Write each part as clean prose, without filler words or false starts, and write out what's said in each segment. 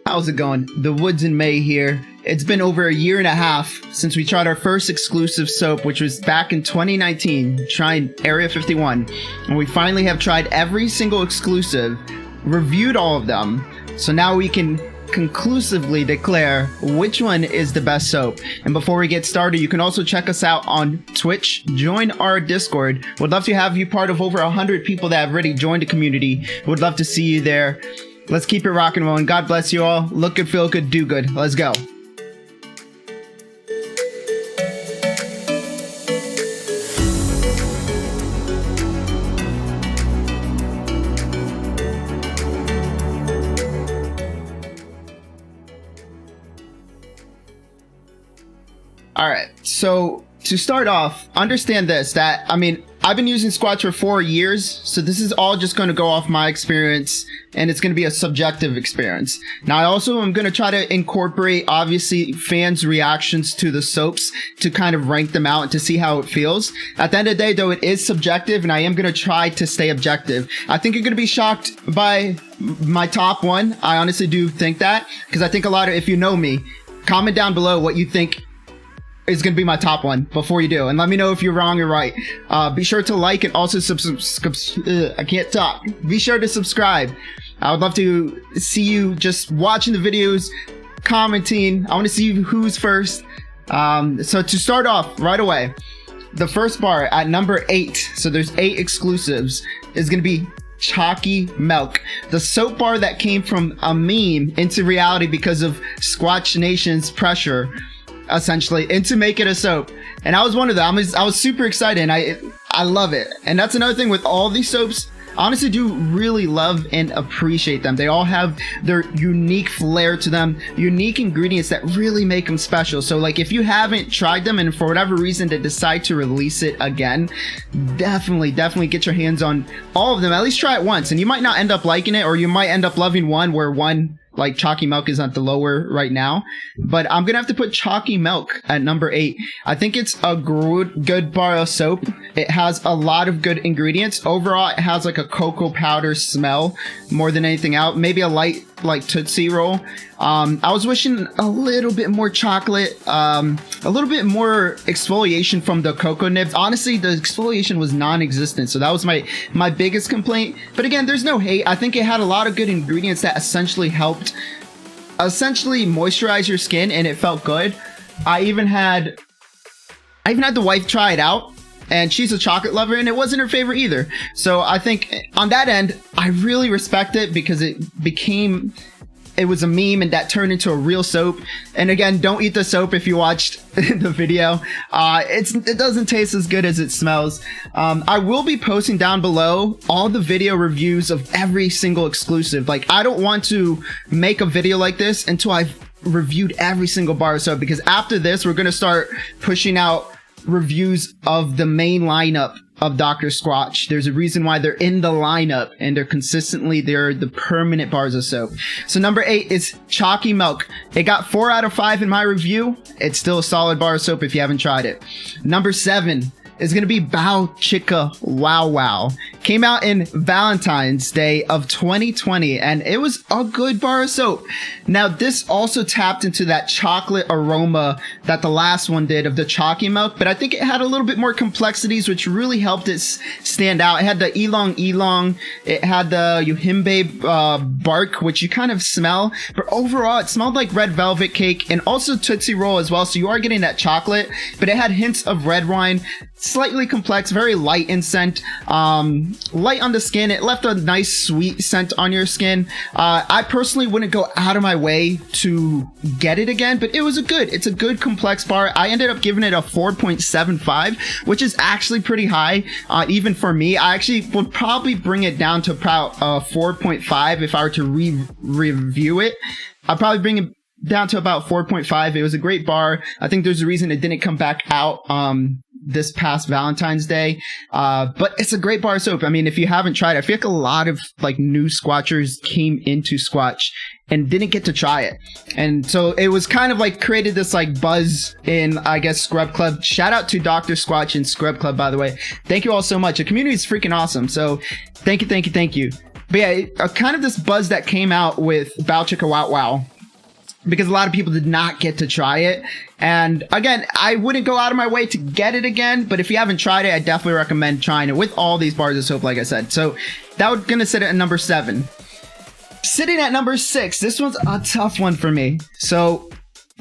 How's it going? The Woods in May here. It's been over a year and a half since we tried our first exclusive soap, which was back in 2019, trying Area 51. And we finally have tried every single exclusive, reviewed all of them. So now we can conclusively declare which one is the best soap. And before we get started, you can also check us out on Twitch. Join our Discord. Would love to have you part of over 100 people that have already joined the community. Would love to see you there. Let's keep it rocking and rolling. God bless you all. Look good, feel good, do good. Let's go. All right, so to start off, understand this, that, I've been using Squatch for 4 years, so this is all just going to go off my experience, and it's going to be a subjective experience. Now, I also am going to try to incorporate, obviously, fans' reactions to the soaps to kind of rank them out and to see how it feels. At the end of the day, though, it is subjective, and I am going to try to stay objective. I think you're going to be shocked by my top one. I honestly do think that, because I think a lot of, if you know me, comment down below what you think is going to be my top one before you do, and let me know if you're wrong or right. Be sure to like and also I can't talk. Be sure to subscribe. I would love to see you just watching the videos, commenting. I want to see who's first. So to start off right away, the first bar at number 8, so there's 8 exclusives, is going to be Chalky Milk, the soap bar that came from a meme into reality because of Squatch Nation's pressure, essentially, and to make it a soap. And I was one of them. I was super excited, and I love it. And that's another thing with all these soaps. I honestly do really love and appreciate them. They all have their unique flair to them, unique ingredients that really make them special. So like, if you haven't tried them and for whatever reason they decide to release it again, definitely get your hands on all of them. At least try it once, and you might not end up liking it, or you might end up loving one where one, like Chalky Milk, is at the lower right now. But I'm gonna have to put Chalky Milk at number 8. I think it's a good bar of soap. It has a lot of good ingredients. Overall, it has like a cocoa powder smell more than anything else. Maybe a light like Tootsie Roll. I was wishing a little bit more chocolate, a little bit more exfoliation from the cocoa nibs. Honestly, the exfoliation was non-existent, so that was my biggest complaint. But again, there's no hate. I think it had a lot of good ingredients that essentially helped moisturize your skin, and it felt good. I even had the wife try it out, and she's a chocolate lover, and it wasn't her favorite either. So I think on that end, I really respect it, because it was a meme, and that turned into a real soap. And again, don't eat the soap if you watched the video. It doesn't taste as good as it smells. I will be posting down below all the video reviews of every single exclusive. Like, I don't want to make a video like this until I've reviewed every single bar of soap, because after this, we're going to start pushing out reviews of the main lineup of Dr. Squatch. There's a reason why they're in the lineup, and they're the permanent bars of soap. So number 8 is Chalky Milk. It got 4 out of 5 in my review. It's still a solid bar of soap if you haven't tried it. Number 7 is going to be Bow Chicka Wow Wow. Came out in Valentine's Day of 2020, and it was a good bar of soap. Now, this also tapped into that chocolate aroma that the last one did of the Chalky Milk, but I think it had a little bit more complexities, which really helped it stand out. It had the Oolong, it had the Yuhimbe bark, which you kind of smell, but overall, it smelled like red velvet cake, and also Tootsie Roll as well, so you are getting that chocolate, but it had hints of red wine, slightly complex, very light in scent, light on the skin. It left a nice sweet scent on your skin. I personally wouldn't go out of my way to get it again, but it's a good complex bar. I ended up giving it a 4.75, which is actually pretty high, even for me. I actually would probably bring it down to about 4.5 if I were to review it. I'd probably bring it down to about 4.5. It was a great bar. I think there's a reason it didn't come back out this past Valentine's Day. But it's a great bar of soap. I mean, if you haven't tried it, I feel like a lot of like new Squatchers came into Squatch and didn't get to try it. And so it was kind of like created this like buzz in, I guess, Scrub Club. Shout out to Dr. Squatch and Scrub Club, by the way. Thank you all so much. The community is freaking awesome. So thank you. But yeah, kind of this buzz that came out with Bow Chicka Wow Wow. because a lot of people did not get to try it. And again, I wouldn't go out of my way to get it again, but if you haven't tried it, I definitely recommend trying it with all these bars of soap, like I said. So that was gonna sit at number 7. Sitting at number 6, this one's a tough one for me. So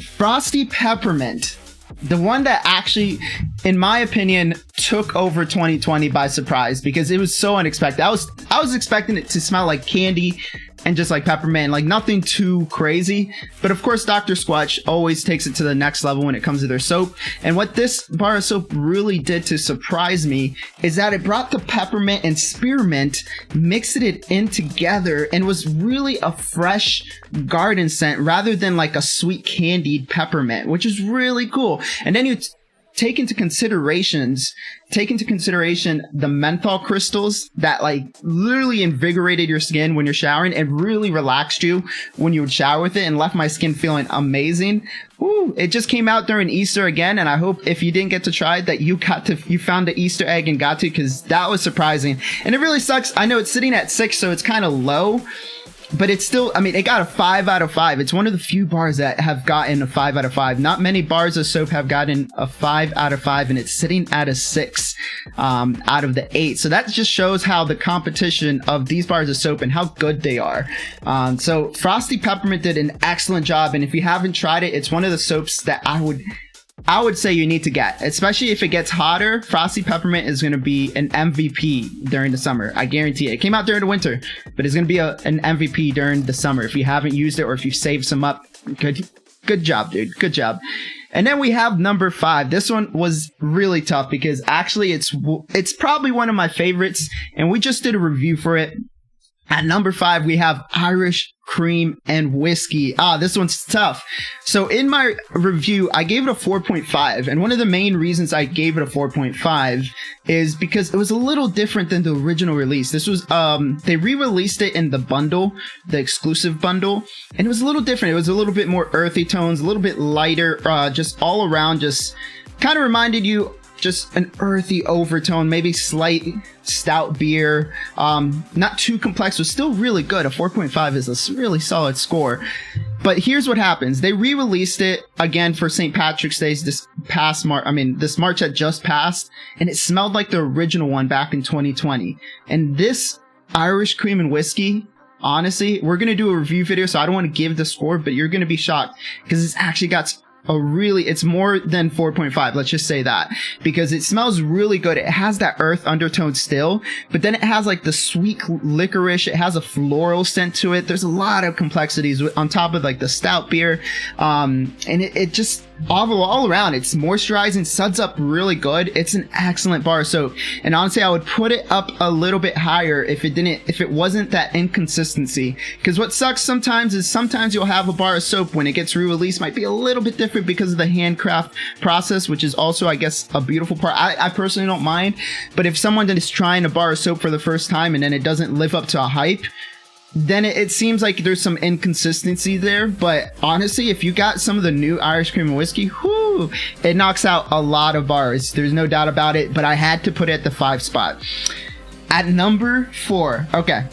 Frosty Peppermint, the one that actually, in my opinion, took over 2020 by surprise because it was so unexpected. I was expecting it to smell like candy and just like peppermint, like nothing too crazy. But of course, Dr. Squatch always takes it to the next level when it comes to their soap. And what this bar of soap really did to surprise me is that it brought the peppermint and spearmint, mixed it in together, and was really a fresh garden scent rather than like a sweet candied peppermint, which is really cool. And then you take into consideration the menthol crystals that like literally invigorated your skin when you're showering and really relaxed you when you would shower with it and left my skin feeling amazing. Ooh, it just came out during Easter again, and I hope if you didn't get to try it that you found the Easter egg and got to, because that was surprising. And it really sucks. I know it's sitting at 6, so it's kind of low. But it's still, I mean, it got a 5 out of 5. It's one of the few bars that have gotten a 5 out of 5. Not many bars of soap have gotten a 5 out of 5, and it's sitting at a 6 out of the 8. So that just shows how the competition of these bars of soap and how good they are. So Frosty Peppermint did an excellent job, and if you haven't tried it, it's one of the soaps that I would say you need to get, especially if it gets hotter. Frosty Peppermint is going to be an MVP during the summer. I guarantee it. It came out during the winter, but it's going to be an MVP during the summer. If you haven't used it or if you saved some up, good job, dude. Good job. And then we have number 5. This one was really tough because actually it's probably one of my favorites, and we just did a review for it. At number 5, we have Irish Cream and Whiskey. This one's tough. So in my review, I gave it a 4.5. And one of the main reasons I gave it a 4.5 is because it was a little different than the original release. This was, they re-released it in the bundle, the exclusive bundle. And it was a little different. It was a little bit more earthy tones, a little bit lighter, just all around, just kind of reminded you just an earthy overtone, maybe slight stout beer, not too complex, but still really good. A 4.5 is a really solid score. But here's what happens. They re-released it again for St. Patrick's Day this March that just passed, and it smelled like the original one back in 2020. And this Irish Cream and Whiskey, honestly, we're going to do a review video, so I don't want to give the score, but you're going to be shocked because it's actually got it's more than 4.5, let's just say that, because it smells really good. It has that earth undertone still, but then it has like the sweet licorice. It has a floral scent to it. There's a lot of complexities on top of like the stout beer, and it just all around, it's moisturizing, suds up really good. It's an excellent bar of soap, and honestly, I would put it up a little bit higher if it wasn't that inconsistency. Because what sucks sometimes is you'll have a bar of soap when it gets re-released might be a little bit different because of the handcraft process, which is also, I guess, a beautiful part. I personally don't mind, but if someone is trying a bar of soap for the first time and then it doesn't live up to a hype, then it seems like there's some inconsistency there. But honestly, if you got some of the new Irish Cream and Whiskey, whoo, it knocks out a lot of bars. There's no doubt about it, but I had to put it at the 5 spot. At number 4, okay.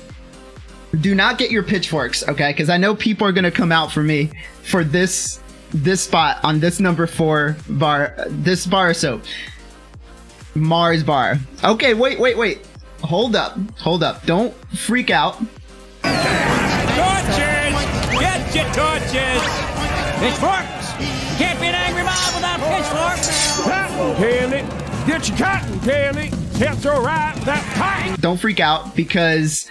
Do not get your pitchforks, okay? Because I know people are going to come out for me for this spot on this number 4 bar, this bar of soap. Mars Bar. Okay, wait. Hold up. Don't freak out. Torches! Get your torches! Pitchforks! Can't be an angry mob without pitchforks! Cotton candy! Get your cotton candy! Can't throw right that pie! Don't freak out, because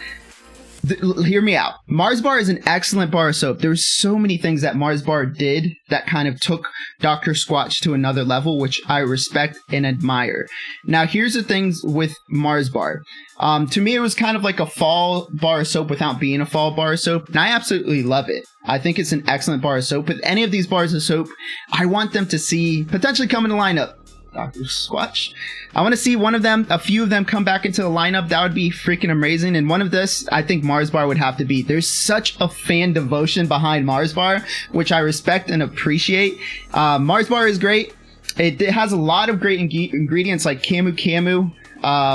hear me out. Mars Bar is an excellent bar of soap. There's so many things that Mars Bar did that kind of took Dr. Squatch to another level, which I respect and admire. Now, here's the things with Mars Bar. To me, it was kind of like a fall bar of soap without being a fall bar of soap, and I absolutely love it. I think it's an excellent bar of soap. With any of these bars of soap, I want them to see potentially come in the lineup. Dr. Squatch. I want to see a few of them come back into the lineup. That would be freaking amazing. And one of this, I think Mars Bar would have to be. There's such a fan devotion behind Mars Bar, which I respect and appreciate. Mars Bar is great. It has a lot of great ingredients like camu,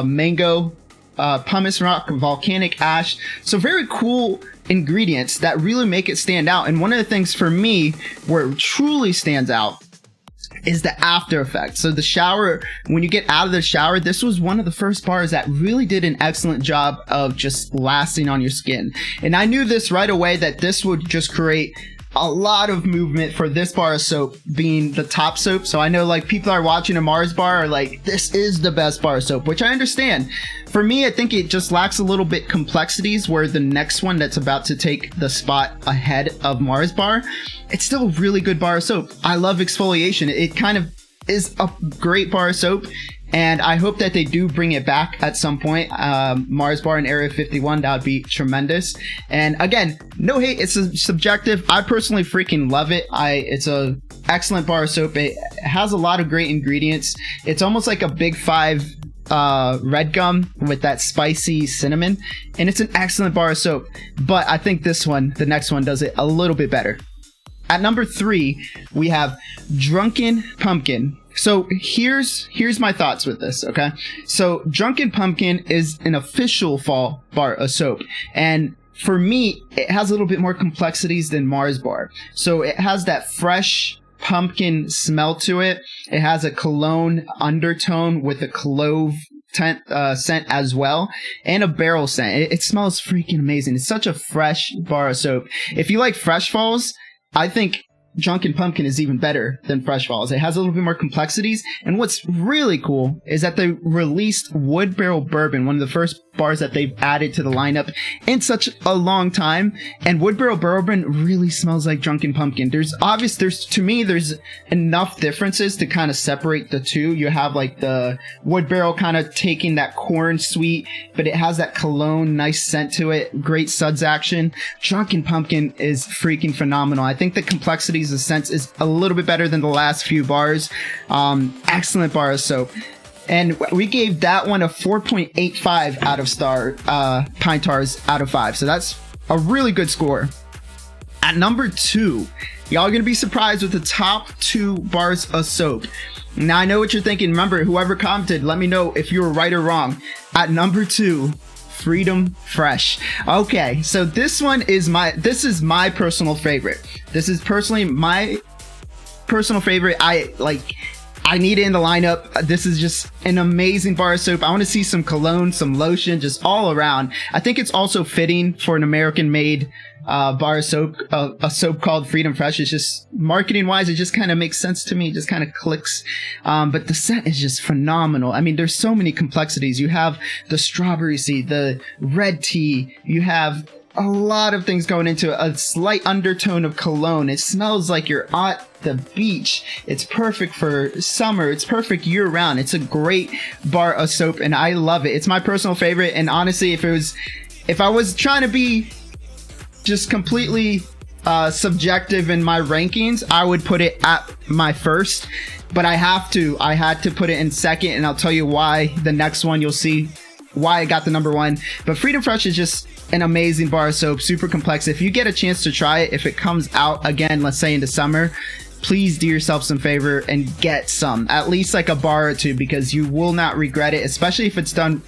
mango, pumice rock, volcanic ash. So very cool ingredients that really make it stand out. And one of the things for me where it truly stands out is the after effect. So the shower, when you get out of the shower, this was one of the first bars that really did an excellent job of just lasting on your skin. And I knew this right away, that this would just create a lot of movement for this bar of soap being the top soap. So I know like people are watching a Mars bar are like, this is the best bar of soap, which I understand. For me, I think it just lacks a little bit complexities, where the next one that's about to take the spot ahead of Mars bar, it's still a really good bar of soap. I love exfoliation. It kind of is a great bar of soap, and I hope that they do bring it back at some point. Mars bar and Area 51, that would be tremendous. And again, no hate, it's subjective. I personally freaking love it. It's a excellent bar of soap. It has a lot of great ingredients. It's almost like a Big Five red gum with that spicy cinnamon, and it's an excellent bar of soap. But I think this one, the next one, does it a little bit better. At number 3, we have Drunken Pumpkin. So here's my thoughts with this, okay? So Drunken Pumpkin is an official fall bar of soap, and for me, it has a little bit more complexities than Mars bar. So it has that fresh pumpkin smell to it. It has a cologne undertone with a clove scent as well, and a barrel scent. It smells freaking amazing. It's such a fresh bar of soap. If you like fresh falls, I think Drunken Pumpkin is even better than Fresh Falls. It has a little bit more complexities, and what's really cool is that they released Wood Barrel Bourbon, one of the first bars that they've added to the lineup in such a long time, and Wood Barrel Bourbon really smells like Drunken Pumpkin. There's enough differences to kind of separate the two. You have like the Wood Barrel kind of taking that corn sweet, but it has that cologne, nice scent to it, great suds action. Drunken Pumpkin is freaking phenomenal. I think the complexities of scents is a little bit better than the last few bars. Excellent bar of soap. And we gave that one a 4.85 out of pine tars out of 5. So that's a really good score. At number 2, y'all are going to be surprised with the top 2 bars of soap. Now, I know what you're thinking. Remember, whoever commented, let me know if you were right or wrong. At number 2, Freedom Fresh. Okay, so this is my personal favorite. This is personally my personal favorite. I need it in the lineup. This is just an amazing bar of soap. I want to see some cologne, some lotion, just all around. I think it's also fitting for an American-made bar of soap, a soap called Freedom Fresh. It's just, marketing-wise, it just kind of makes sense to me. It just kind of clicks. But the scent is just phenomenal. I mean, there's so many complexities. You have the strawberry seed, the red tea. You have a lot of things going into it. A slight undertone of cologne. It smells like you're at the beach. It's perfect for summer. It's perfect year round. It's a great bar of soap, and I love it. It's my personal favorite. And honestly, if I was trying to be just completely subjective in my rankings, I would put it at my first. But I had to put it in second, and I'll tell you why. The next one, you'll see why I got the number 1. But Freedom Fresh is just an amazing bar of soap, super complex. If you get a chance to try it, if it comes out again, let's say into summer, please do yourself some favor and get some, at least like a bar or 2, because you will not regret it, especially if it's done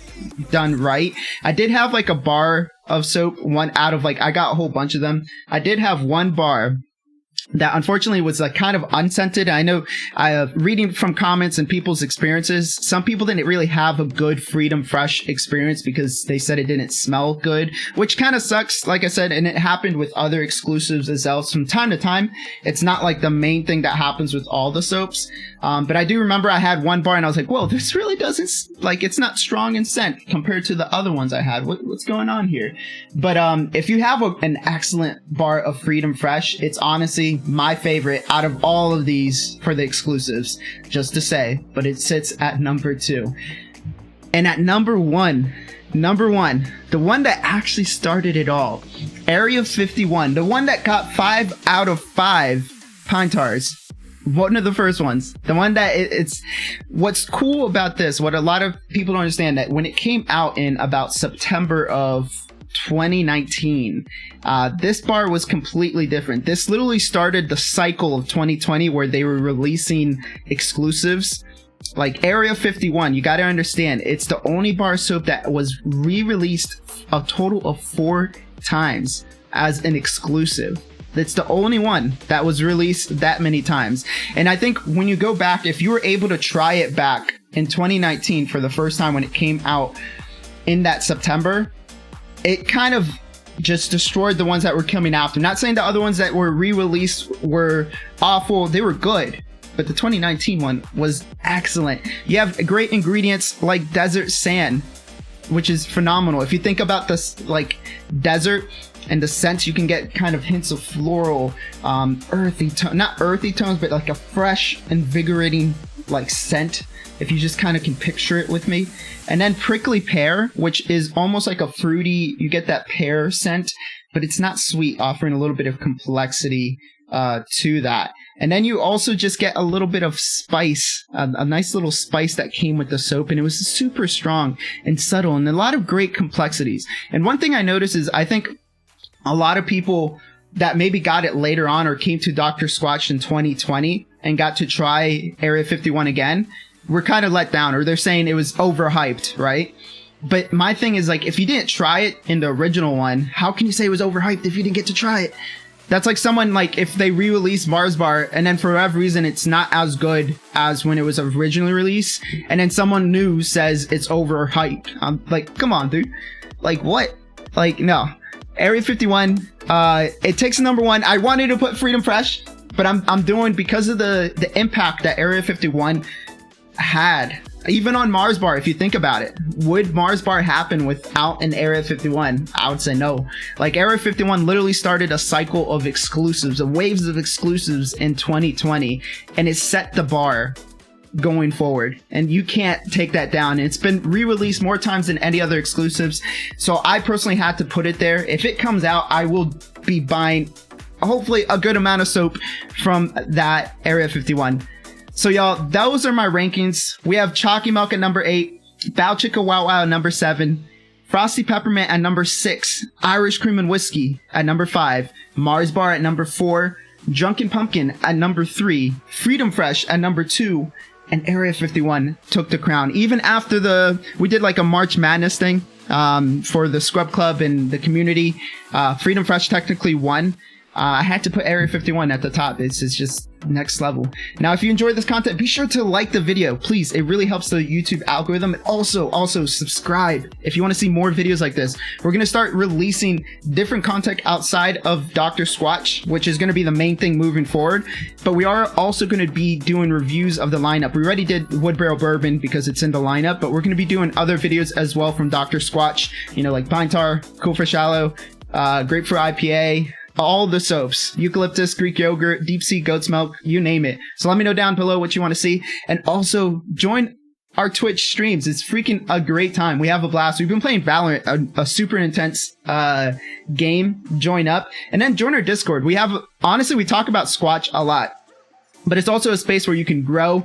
right. I did have like a bar of soap, one out of I got a whole bunch of them. I did have one bar that unfortunately was kind of unscented. I know, reading from comments and people's experiences, some people didn't really have a good Freedom Fresh experience because they said it didn't smell good, which kind of sucks, like I said, and it happened with other exclusives as well. From time to time, it's not like the main thing that happens with all the soaps. But I do remember I had one bar and I was like, whoa, this really doesn't, it's not strong in scent compared to the other ones I had. What's going on here? But if you have an excellent bar of Freedom Fresh, it's honestly my favorite out of all of these for the exclusives, just to say, but it sits at number 2. And at number one, the one that actually started it all, Area 51, the one that got 5 out of 5 pine tars. One of the first ones, the one that it's what's cool about this, what a lot of people don't understand, that when it came out in about September of 2019, this bar was completely different. This literally started the cycle of 2020 where they were releasing exclusives. Like Area 51, you got to understand, it's the only bar soap that was re-released a total of 4 times. as an exclusive. It's the only one that was released that many times. And I think when you go back, if you were able to try it back in 2019 for the first time when it came out in that September, it kind of just destroyed the ones that were coming after. Not saying the other ones that were re-released were awful, they were good, but the 2019 one was excellent. You have great ingredients like desert sand, which is phenomenal. If you think about this, like desert and the scents, you can get kind of hints of floral, earthy not earthy tones, but like a fresh, invigorating like scent, if you just kind of can picture it with me. And then prickly pear, which is almost like a fruity, you get that pear scent, but it's not sweet, offering a little bit of complexity to that. And then you also just get a little bit of spice, a nice little spice that came with the soap, and it was super strong and subtle and a lot of great complexities. And one thing I noticed is I think a lot of people that maybe got it later on or came to Dr. Squatch in 2020 and got to try Area 51 again were kind of let down, or they're saying it was overhyped, right? But my thing is, like, if you didn't try it in the original one, how can you say it was overhyped if you didn't get to try it? That's like someone, like, if they re-release Mars Bar and then for whatever reason it's not as good as when it was originally released, and then someone new says it's overhyped. I'm like, come on, dude. Like, what? Like, no. Area 51, it takes number one. I wanted to put Freedom Fresh, but I'm doing, because of the impact that Area 51 had, even on Mars Bar. If you think about it, would Mars Bar happen without an Area 51? I would say no. Like, Area 51 literally started a cycle of exclusives, of waves of exclusives in 2020, and it set the bar going forward, and you can't take that down. It's been re-released more times than any other exclusives, so I personally had to put it there. If it comes out, I will be buying hopefully a good amount of soap from that Area 51. So y'all, those are my rankings. We have Chalky Milk at number 8, Bow Chicka Wow Wow at number 7, Frosty Peppermint at number 6, Irish Cream and Whiskey at number 5, Mars Bar at number 4, Drunken Pumpkin at number 3, Freedom Fresh at number 2, and Area 51 took the crown. Even after we did like a March Madness thing for the Scrub Club and the community, Freedom Fresh technically won. I had to put Area 51 at the top. It's just next level. Now, if you enjoyed this content, be sure to like the video, please. It really helps the YouTube algorithm. And also subscribe if you want to see more videos like this. We're going to start releasing different content outside of Dr. Squatch, which is going to be the main thing moving forward. But we are also going to be doing reviews of the lineup. We already did Wood Barrel Bourbon because it's in the lineup, but we're going to be doing other videos as well from Dr. Squatch, you know, like Pine Tar, Cool for Shallow, Grapefruit IPA, all the soaps, eucalyptus, Greek yogurt, deep sea goat's milk, you name it. So let me know down below what you want to see. And also join our Twitch streams. It's freaking a great time. We have a blast. We've been playing Valorant, a super intense game. Join up. And then join our Discord. Honestly, we talk about Squatch a lot, but it's also a space where you can grow.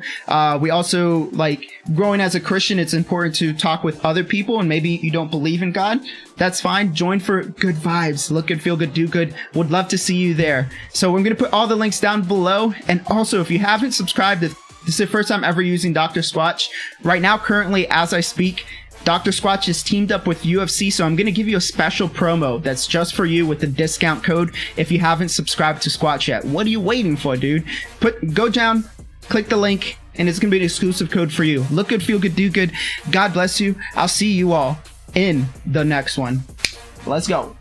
We also, like, growing as a Christian, it's important to talk with other people, and maybe you don't believe in God. That's fine. Join for good vibes. Look good, feel good, do good. Would love to see you there. So I'm going to put all the links down below. And also, if you haven't subscribed, if this is the first time ever using Dr. Squatch, right now, currently, as I speak, Dr. Squatch is teamed up with UFC, so I'm going to give you a special promo that's just for you with a discount code if you haven't subscribed to Squatch yet. What are you waiting for, dude? Go down, click the link, and it's going to be an exclusive code for you. Look good, feel good, do good. God bless you. I'll see you all in the next one. Let's go.